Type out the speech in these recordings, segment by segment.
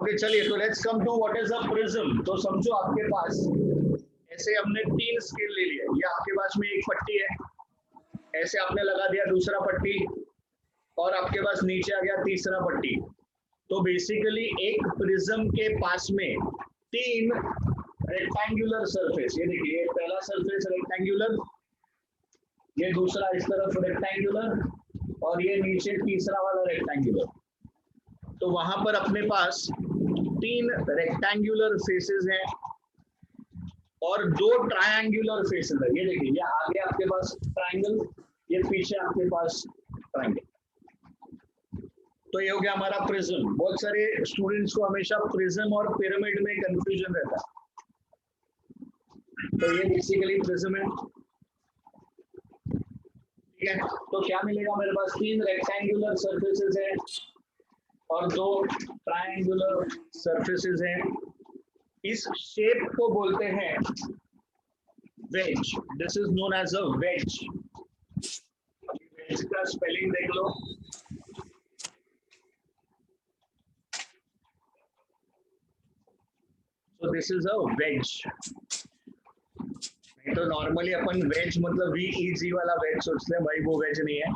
Okay चलिए, तो let's come to what is a prism. तो समझो आपके पास ऐसे हमने 3 स्केल ले लिए, ये आपके पास में एक पट्टी है, ऐसे आपने लगा दिया दूसरा पट्टी, और आपके पास नीचे आ गया तीसरा पट्टी। तो बेसिकली एक प्रिज्म के पास में 3 रेक्टेंगुलर सरफेस, ये देखिए पहला सरफेस रेक्टेंगुलर, ये दूसरा इस तरफ रेक्टेंगुलर, और ये नीचे तीसरा वाला रेक्टेंगुलर। तो वहां पर अपने पास 3 रेक्टेंगुलर फेसेस हैं और 2 ट्रायंगुलर फेसेस है। ये देखिए, ये आगे आपके पास ट्रायंगल, ये पीछे आपके पास ट्रायंगल। तो ये हो गया हमारा प्रिज्म। बहुत सारे स्टूडेंट्स को हमेशा प्रिज्म और पिरामिड में कंफ्यूजन रहता है। तो ये बेसिकली प्रिज्म है, ठीक है। तो क्या मिलेगा मेरे पास, 3 रेक्टेंगुलर सरफेसेस है और 2 ट्रायंगुलर सरफेसेस हैं। इस शेप को बोलते हैं wedge. This is known as a wedge. Wedge का स्पेलिंग देख लो। So this is a wedge। नहीं तो नॉर्मली अपन वेज मतलब VEG वाला वेज सोचते हैं, भाई वो वेज नहीं है।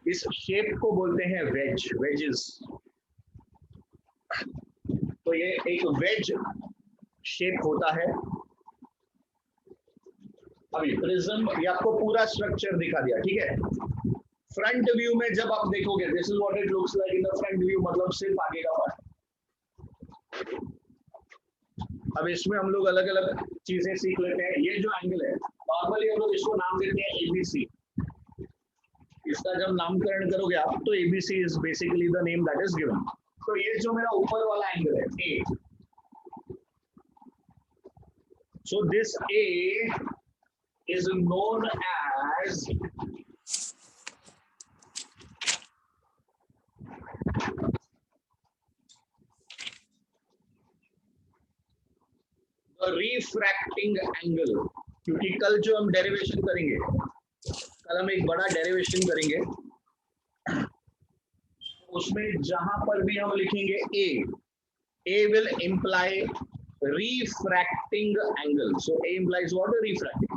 इस शेप को बोलते हैं वेज, वेजेस। तो ये एक वेज शेप होता है। अभी प्रिज्म, ये आपको पूरा स्ट्रक्चर दिखा दिया, ठीक है। फ्रंट व्यू में जब आप देखोगे, this is what it looks like in the front view, मतलब सिर्फ आगे का पार्ट। अब इसमें हम लोग अलग अलग चीजें सीख लेते हैं। ये जो एंगल है, नॉर्मली हम लोग इसको नाम देते हैं ABC। इसका जब नामकरण करोगे आप, तो ABC is basically the name that is given. तो ये जो मेरा ऊपर वाला एंगल है A, so this A is known as the refracting angle। क्योंकि कल जो हम डेरिवेशन करेंगे, कल हम एक बड़ा डेरिवेशन करेंगे, उसमें जहां पर भी हम लिखेंगे A will imply refracting angle। So A implies what? Refracting।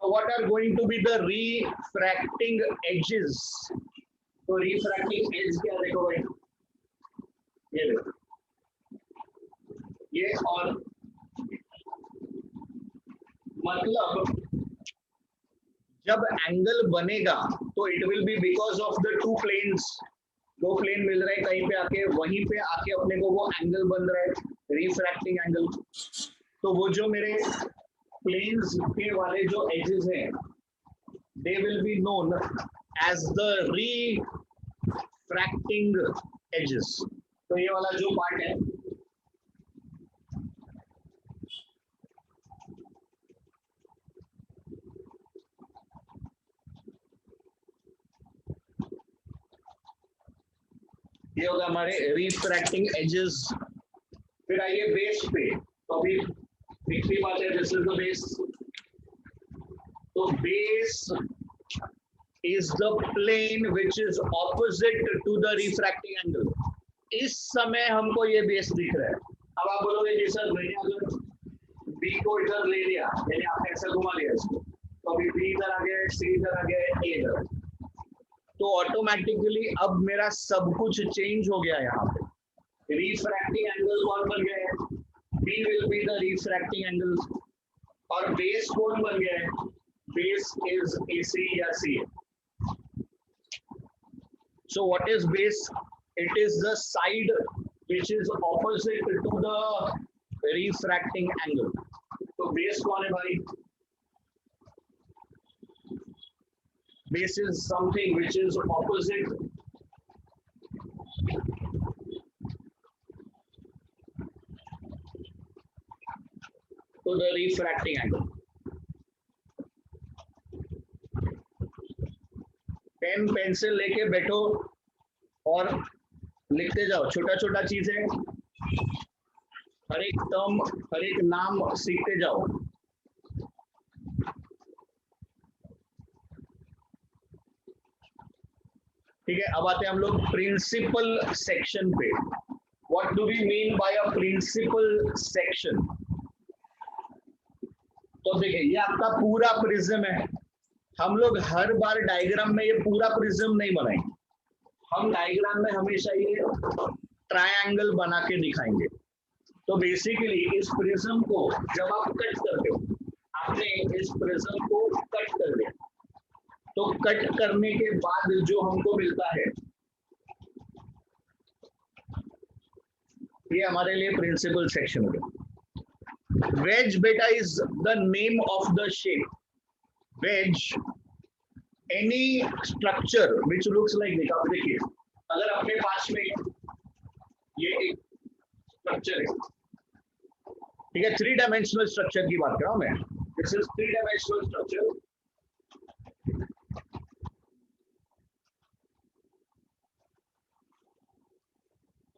Now what are going to be the refracting edges? तो refracting edge क्या देखो भाई, ये देखो, ये और मतलब जब एंगल बनेगा तो it will be because of the 2 planes. 2 plane मिल रहे हैं कहीं पे आके, वहीं पे आके अपने को वो एंगल बन रहा है, रिफ्रैक्टिंग एंगल। तो वो जो मेरे प्लेन्स के वाले जो एजेस हैं, they will be known as the refracting edges. तो ये वाला जो पार्ट है, ये होगा हमारे रिफ्रैक्टिंग एजेस। फिर आइए बेस पे। तो अभी तीसरी बात है, दिस इज द बेस। तो base is the plane which is opposite to the refracting angle. इस समय हमको ये बेस दिख रहा है। अब आप बोलोगे जी सर, मैंने अगर बी को इधर ले लिया, यानी आपने ऐसा घुमा लिया इसको, तो अभी बी इधर आ गया, सी इधर आ गया, ए इधर, तो ऑटोमेटिकली अब मेरा सब कुछ चेंज हो गया। यहाँ पे रिफ्रैक्टिंग एंगल कौन बन गया है, B will be the refracting angle. और बेस कौन बन गया है, बेस इज AC या C। So what is base, it is the side which is opposite to the refracting angle. तो बेस कौन है भाई, base is something which is opposite to the refracting angle। Pen pencil लेके बैठो और लिखते जाओ, छोटा छोटा चीजें, हर एक टर्म, हर एक नाम सीखते जाओ। ठीक है, अब आते हैं हम लोग प्रिंसिपल सेक्शन पे। What do we mean by a principal section? तो देखिए ये आपका पूरा प्रिज्म है। हम लोग हर बार डायग्राम में ये पूरा प्रिज्म नहीं बनाएंगे, हम डायग्राम में हमेशा ये ट्रायंगल बना के दिखाएंगे। तो बेसिकली इस प्रिज्म को जब आप कट करते हो, आपने इस प्रिज्म को कट कर दिया, तो कट करने के बाद जो हमको मिलता है ये हमारे लिए प्रिंसिपल सेक्शन हो गया। वेज बेटा is the name of the shape. Wedge any structure which looks like, देखिए अगर अपने पास में ये एक स्ट्रक्चर है, ठीक है, 3 डायमेंशनल स्ट्रक्चर की बात कर रहा हूं मैं, दिस इज 3 डायमेंशनल स्ट्रक्चर।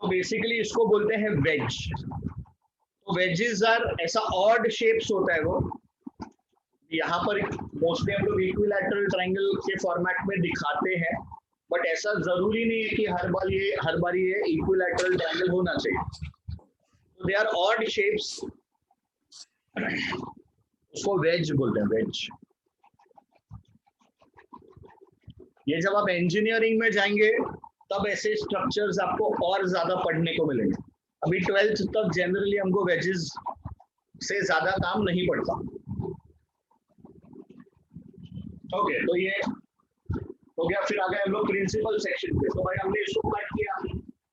तो बेसिकली इसको बोलते हैं वेज। तो वेजेस आर ऐसा ऑड शेप्स होता है वो, यहाँ पर मोस्टली हम लोग इक्विलैटरल ट्रायंगल के फॉर्मेट में दिखाते हैं, बट ऐसा जरूरी नहीं है कि हर बार ये इक्विलैटरल ट्रायंगल होना चाहिए। तो दे आर ऑड शेप्स, उसको वेज बोलते हैं, वेज। ये जब आप इंजीनियरिंग में जाएंगे तब ऐसे स्ट्रक्चर्स आपको और ज्यादा पढ़ने को मिलेंगे। अभी 12th तक जनरली हमको वेजेस से ज्यादा काम नहीं पड़ता। ओके, तो ये हो गया। फिर आ गए हम लोग प्रिंसिपल सेक्शन पे। तो भाई हमने इसको कट किया,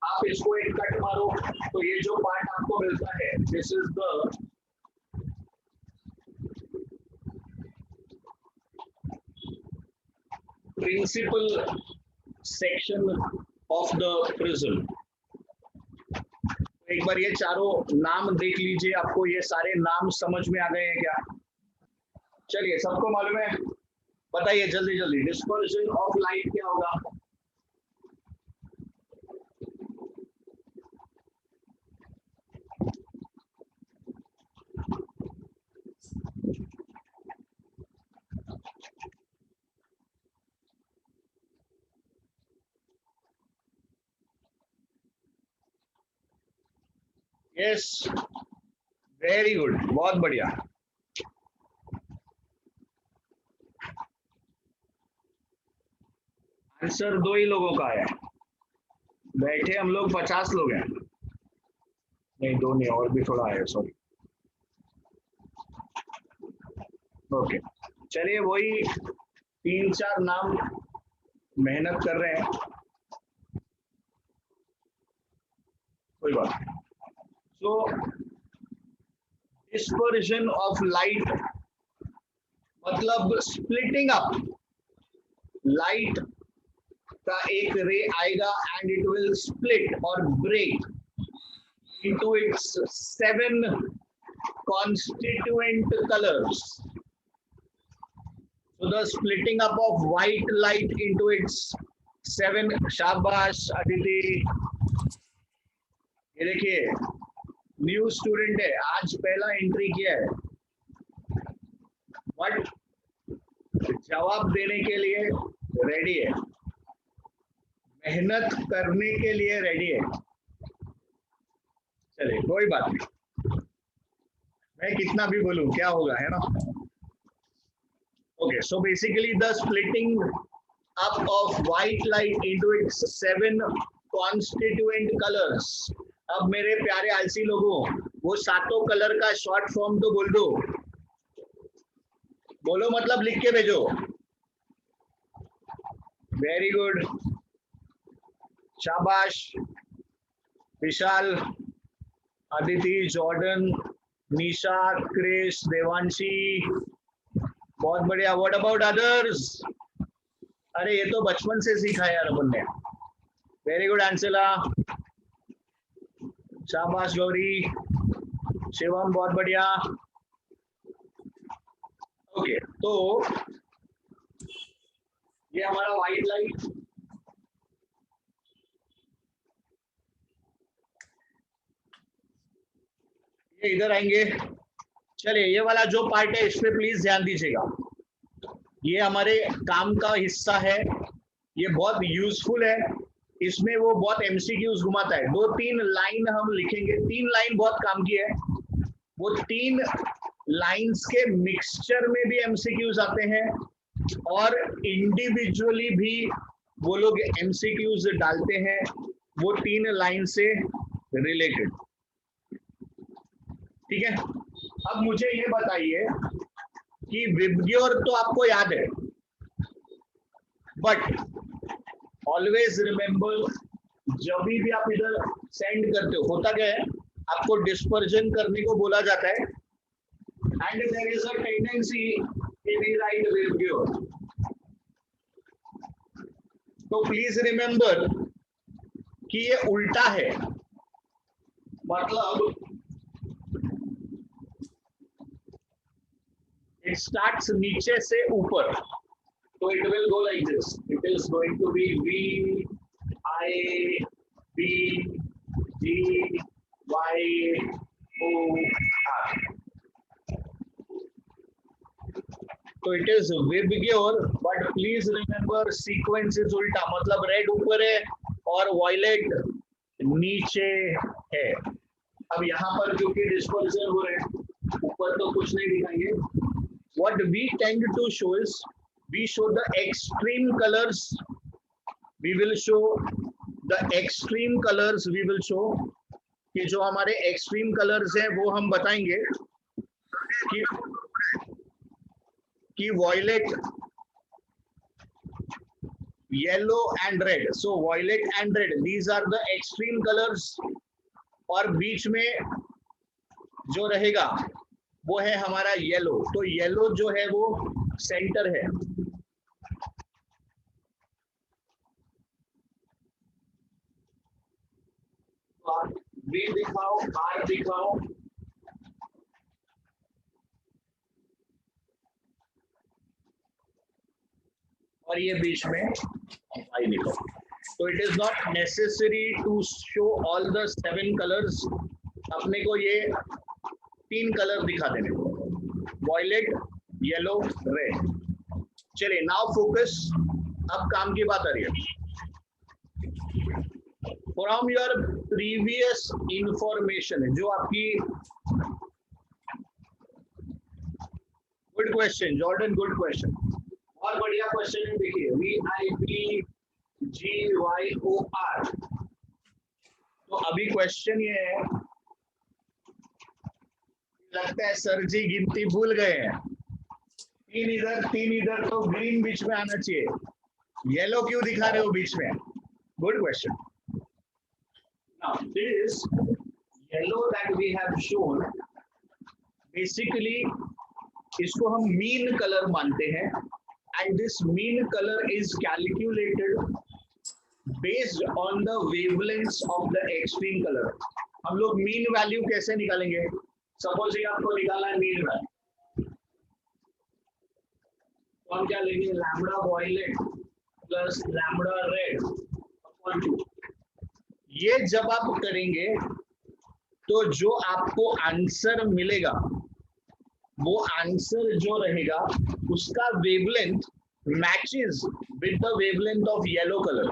आप इसको एक कट मारो तो ये जो पार्ट आपको मिलता है, this is the principal section of the prism. एक बार ये चारों नाम देख लीजिए, आपको ये सारे नाम समझ में आ गए हैं क्या? चलिए, सबको मालूम है, बताइए जल्दी जल्दी। डिस्पर्शन ऑफ लाइट क्या होगा? यस, वेरी गुड, बहुत बढ़िया। आंसर 2 ही लोगों का है, बैठे हम लोग 50 लोग हैं। नहीं, 2 नहीं, और भी थोड़ा है, सॉरी। ओके, चलिए वही 3-4 नाम मेहनत कर रहे हैं, कोई बात नहीं। सो डिस्पर्शन ऑफ लाइट मतलब स्प्लिटिंग अप। लाइट का एक रे आएगा एंड इट विल स्प्लिट और break into its 7 constituent colors. So the splitting up of white light into its 7, शाबाश अदिति। ये देखिए, न्यू स्टूडेंट है, आज पहला एंट्री किया है, बट जवाब देने के लिए रेडी है, मेहनत करने के लिए रेडी है। चलिए, कोई बात नहीं, मैं कितना भी बोलूं क्या होगा, है ना। Okay, so basically the splitting up of white light into its 7 constituent colours. अब मेरे प्यारे आलसी लोगों, वो 7 कलर का शॉर्ट फॉर्म तो बोल दो, बोलो मतलब लिख के भेजो। वेरी गुड, शाबाश विशाल, अदिति, जॉर्डन, निशा, क्रिस, देवांशी, बहुत बढ़िया। What about others? अरे ये तो बचपन से सीखा यार अपन ने। वेरी गुड आंसला, शाबाश गौरी, शिवम, बहुत बढ़िया। ओके, तो ये हमारा व्हाइट लाइट, ये इधर आएंगे। चलिए, ये वाला जो पार्ट है इस पे प्लीज ध्यान दीजिएगा, ये हमारे काम का हिस्सा है, ये बहुत यूजफुल है। इसमें वो बहुत एमसीक्यूज घुमाता है। 2-3 लाइन हम लिखेंगे, 3 लाइन बहुत काम की है। वो 3 लाइंस के मिक्सचर में भी एमसीक्यूज आते हैं और इंडिविजुअली भी वो लोग एमसीक्यूज डालते हैं वो 3 लाइन से रिलेटेड। ठीक है, अब मुझे ये बताइए कि विबग्योर तो आपको याद है, बट ऑलवेज रिमेंबर जब भी आप इधर सेंड करते हो, होता क्या है, आपको डिस्पर्जन करने को बोला जाता है and there is a tendency in right VIBGYOR. तो प्लीज रिमेंबर कि ये उल्टा है, मतलब इट स्टार्ट्स नीचे से ऊपर, तो it will go like this, it is going to be V I B G Y O R. तो इट इज VIBGYOR, but please remember sequence is उल्टा, मतलब रेड ऊपर है और वायलेट नीचे है। अब यहाँ पर क्योंकि डिस्पर्जन हो रहे हैं, ऊपर तो कुछ नहीं दिखाएंगे। What we tend to show is we show the extreme colors. We will show the extreme colors. We will show कि जो हमारे extreme colors हैं वो हम बताएंगे कि violet, yellow and red. So violet and red, these are the extreme colors. और बीच में जो रहेगा वो है हमारा येलो। तो येलो जो है वो सेंटर है। वी दिखाओ, आर दिखाओ, और ये बीच में आई दिखाओ। तो it is not necessary to show all the 7 colours, अपने को ये 3 कलर दिखा देने, वॉयलेट, येलो, रेड। चलिए नाउ फोकस, अब काम की बात आ रही है। फ्रॉम योर प्रीवियस इंफॉर्मेशन, जो आपकी, good question Jordan, good question, बहुत बढ़िया क्वेश्चन है। देखिए V I B G Y O R. तो अभी क्वेश्चन ये है, लगता है सर जी गिनती भूल गए हैं, 3 इधर 3 इधर, तो ग्रीन बीच में आना चाहिए, येलो क्यों दिखा रहे हो बीच में? Good question. Now this yellow that we have shown, basically इसको हम मीन कलर मानते हैं and this mean color is calculated based on the wavelengths of the extreme color। हम लोग मीन वैल्यू कैसे निकालेंगे? सपोज ये आपको निकालना है मीन वैल्यू, तो हम क्या लेंगे, lambda violet plus lambda red upon 2। ये जब आप करेंगे तो जो आपको आंसर मिलेगा वो आंसर जो रहेगा उसका wavelength matches with the wavelength of yellow colour.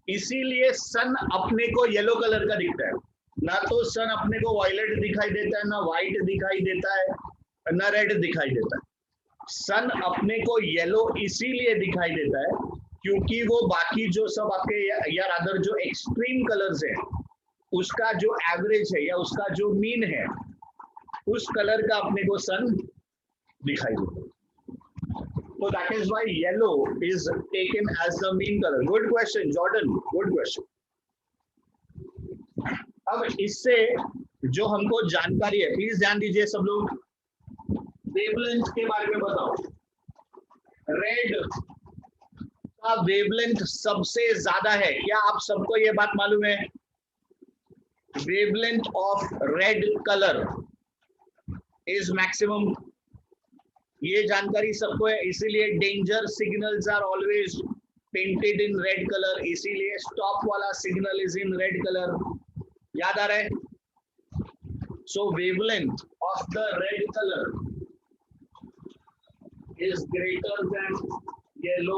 इसीलिए सन अपने को येलो कलर का दिखता है, ना तो सन अपने को वायलेट दिखाई देता है, ना वाइट दिखाई देता है, ना रेड दिखाई देता है। सन अपने को येलो इसीलिए दिखाई देता है क्योंकि वो बाकी जो सब आपके या अदर जो एक्सट्रीम कलर्स है उसका जो एवरेज है या उसका जो मीन है उस कलर का अपने को सन दिखाई देता है। तो that is why yellow is taken as the mean colour. Good question Jordan, good question. अब इससे जो हमको जानकारी है, प्लीज ध्यान दीजिए सब लोग, वेवलेंथ के बारे में बताओ। रेड का वेवलेंथ सबसे ज्यादा है, क्या आप सबको ये बात मालूम है? Wavelength of red colour is maximum, ये जानकारी सबको है। इसीलिए danger signals are always painted in red colour, इसीलिए स्टॉप वाला signal is in red colour. याद आ रहा है? So wavelength of the red colour is greater than yellow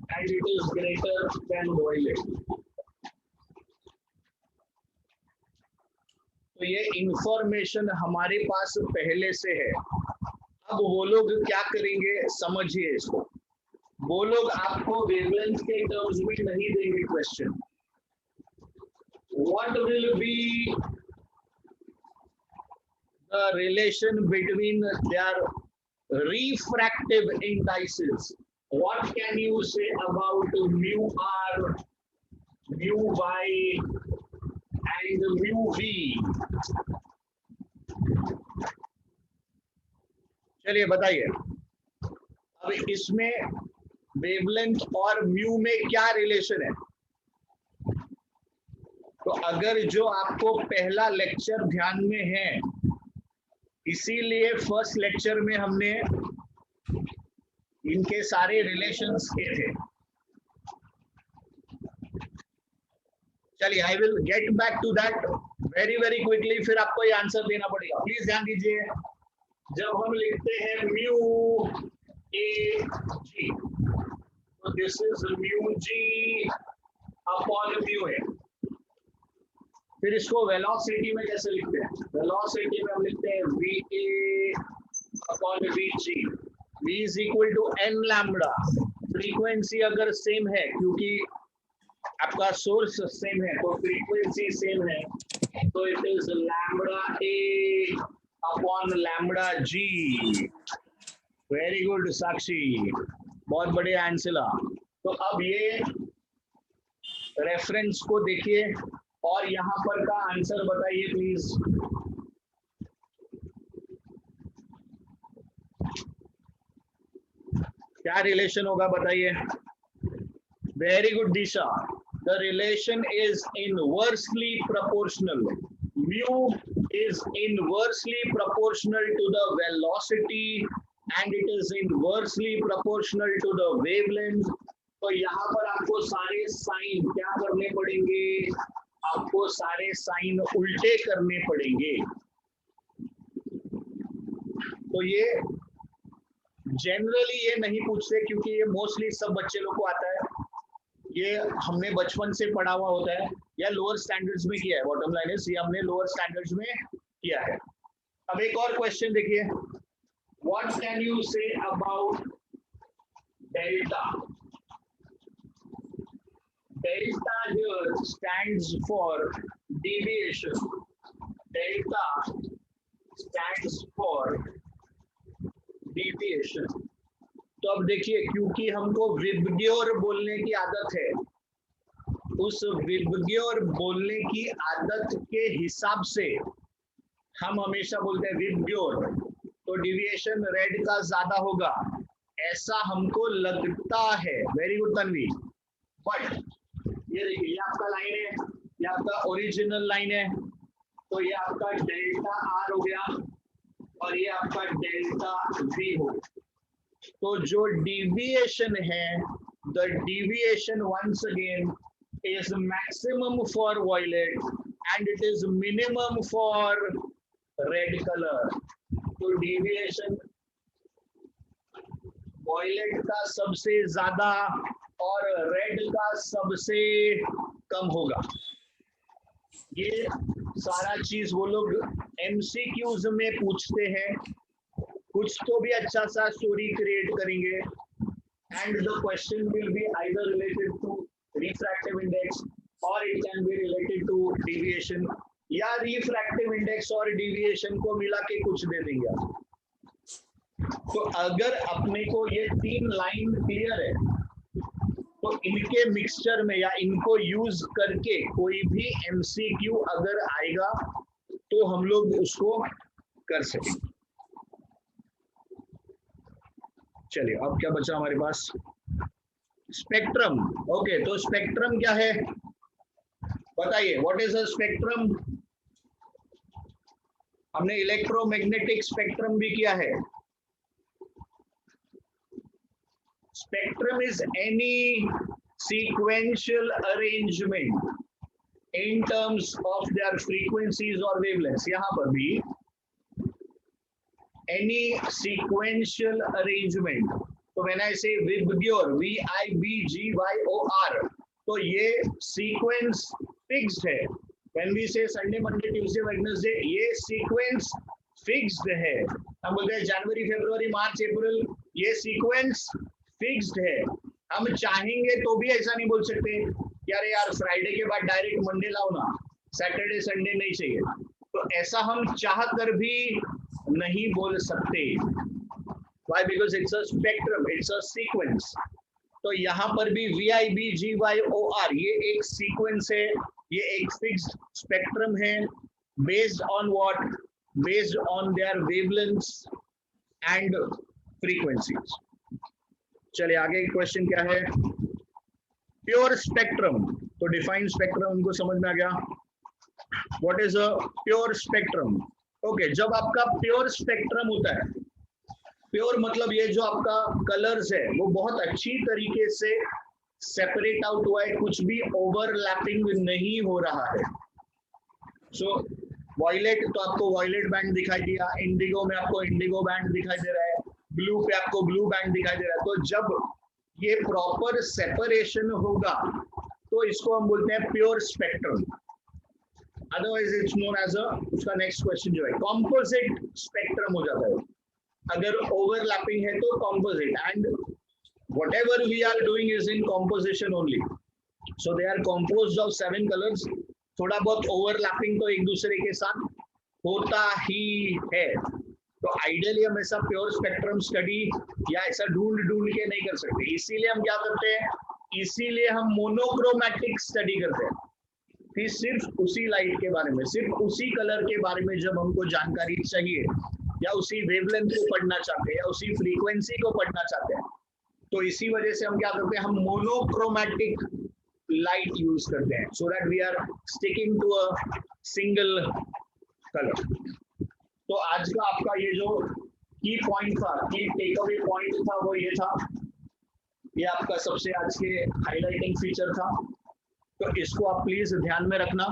and it is greater than violet. तो ये इंफॉर्मेशन हमारे पास पहले से है। अब वो लोग क्या करेंगे, समझिए इसको। वो लोग आपको वेवलेंथ के टर्म्स में नहीं देंगे question. What will be the relation between their refractive indices? What can you say about mu r, mu y and mu v? चलिए बताइए। अब इसमें वेवलेंथ और म्यू में क्या रिलेशन है? तो अगर जो आपको पहला लेक्चर ध्यान में है, इसीलिए फर्स्ट लेक्चर में हमने इनके सारे रिलेशंस किए थे। चलिए, I will get back to that very quickly, फिर आपको ये आंसर देना पड़ेगा। प्लीज ध्यान दीजिए, जब हम लिखते हैं म्यू ए जी, तो this is mu G upon mu है। फिर इसको वेलोसिटी में कैसे लिखते हैं? वेलोसिटी में हम लिखते हैं V A upon V G, v is equal to N lambda. Frequency अगर सेम है, क्योंकि आपका सोर्स सेम है, तो फ्रीक्वेंसी सेम है, तो it is lambda A upon lambda G. Very good Sakshi, बहुत बढ़िया आंसला। तो अब ये रेफरेंस को देखिए और यहाँ पर का आंसर बताइए प्लीज। क्या रिलेशन होगा बताइए? Very good Disha, the relation is inversely proportional. Mu is inversely proportional to the velocity and it is inversely proportional to the wavelength. तो यहाँ पर आपको सारे साइन क्या करने पड़ेंगे? आपको सारे साइन उल्टे करने पड़ेंगे। तो ये जनरली ये नहीं पूछते, क्योंकि ये मोस्टली सब बच्चे लोग को आता है, ये हमने बचपन से पढ़ा हुआ होता है या लोअर स्टैंडर्ड्स में किया है। बॉटम लाइन इज, ये हमने लोअर स्टैंडर्ड्स में किया है। अब एक और क्वेश्चन देखिए, what can you say about delta? Delta here stands for deviation. Delta stands for deviation. तो अब देखिए, क्योंकि हमको विबग्योर बोलने की आदत है, उस विबग्योर बोलने की आदत के हिसाब से हम हमेशा बोलते हैं विबग्योर, तो डिविएशन रेड का ज्यादा होगा, ऐसा हमको लगता है। Very good Tanvi. बट ये देखिए, ये आपका लाइन है, ये आपका ओरिजिनल लाइन है, तो ये आपका डेल्टा आर हो गया और ये आपका डेल्टा वी हो गया। तो जो डिविएशन है, the deviation once again is maximum for violet and it is minimum for red colour. तो डिविएशन वायलेट का सबसे ज्यादा और रेड का सबसे कम होगा। ये सारा चीज वो लोग एमसीक्यूज में पूछते हैं, कुछ तो भी अच्छा सा स्टोरी क्रिएट करेंगे and the question will be either related to refractive index और it can be related to deviation, या रिफ्रैक्टिव इंडेक्स और डिविएशन को मिला के कुछ दे देंगे। तो अगर अपने को ये तीन लाइन क्लियर है, तो इनके मिक्सचर में या इनको यूज करके कोई भी एमसीक्यू अगर आएगा तो हम लोग उसको कर सकेंगे। चलिए, अब क्या बचा हमारे पास? स्पेक्ट्रम। ओके, तो स्पेक्ट्रम क्या है बताइए? What is a spectrum? हमने इलेक्ट्रोमैग्नेटिक स्पेक्ट्रम भी किया है। Spectrum is any sequential arrangement in terms of their frequencies or wavelengths. यहाँ पर भी any sequential arrangement तो व्हेन आई से विबग्योर, VIBGYOR, तो ये सीक्वेंस फिक्स्ड है। व्हेन वी से संडे मंडे ट्यूसडे वेडनेसडे, ये सीक्वेंस फिक्स्ड है। हम बोलते हैं जनवरी फरवरी मार्च अप्रैल, ये सीक्वेंस फिक्स्ड है। हम चाहेंगे तो भी ऐसा नहीं बोल सकते कि अरे यार फ्राइडे के बाद डायरेक्ट मंडे लाओ ना, सैटरडे संडे नहीं चाहिए। तो ऐसा हम चाह कर भी नहीं बोल सकते। Why? Because it's a spectrum, it's a sequence. तो यहाँ पर भी VIBGYOR, ये एक सीक्वेंस है, ये एक फिक्स्ड स्पेक्ट्रम है, based on what? Based on their wavelengths and frequencies. चलिए आगे क्वेश्चन क्या है? Pure spectrum. तो डिफाइन स्पेक्ट्रम उनको समझ में आ गया। What is a pure spectrum? Okay, जब आपका प्योर स्पेक्ट्रम होता है, प्योर मतलब ये जो आपका कलर्स है वो बहुत अच्छी तरीके से सेपरेट आउट हुआ है, कुछ भी ओवरलैपिंग नहीं हो रहा है। सो वॉयलेट, तो आपको वॉयलेट बैंड दिखाई दिया, इंडिगो में आपको इंडिगो बैंड दिखाई दे रहा है, ब्लू पे आपको ब्लू बैंड दिखाई दे रहा है। तो जब ये प्रॉपर सेपरेशन होगा तो इसको हम बोलते हैं pure spectrum. Otherwise it's known as a, उसका नेक्स्ट क्वेश्चन जो है कॉम्पोजिट स्पेक्ट्रम हो जाता है। अगर ओवरलैपिंग है तो composite, and whatever we are doing is in composition only, so they are composed of 7 colors। थोड़ा बहुत ओवरलैपिंग तो एक दूसरे के साथ होता ही है। तो आइडियली हम ऐसा प्योर स्पेक्ट्रम स्टडी या ऐसा ढूंढ के नहीं कर सकते, इसीलिए हम क्या करते हैं? इसीलिए हम मोनोक्रोमैटिक स्टडी करते हैं कि सिर्फ उसी लाइट के बारे में, सिर्फ उसी कलर के बारे में जब हमको जानकारी चाहिए, या उसी वेवलेंथ को पढ़ना चाहते हैं, या उसी फ्रीक्वेंसी को पढ़ना चाहते हैं, तो इसी वजह से हम क्या करते हैं? हम मोनोक्रोमैटिक लाइट यूज करते हैं, so that we are sticking to a single colour. तो आज का आपका ये जो की पॉइंट था, की टेक अवे पॉइंट था, वो ये था, ये आपका सबसे आज के हाईलाइटिंग फीचर था। तो इसको आप प्लीज ध्यान में रखना।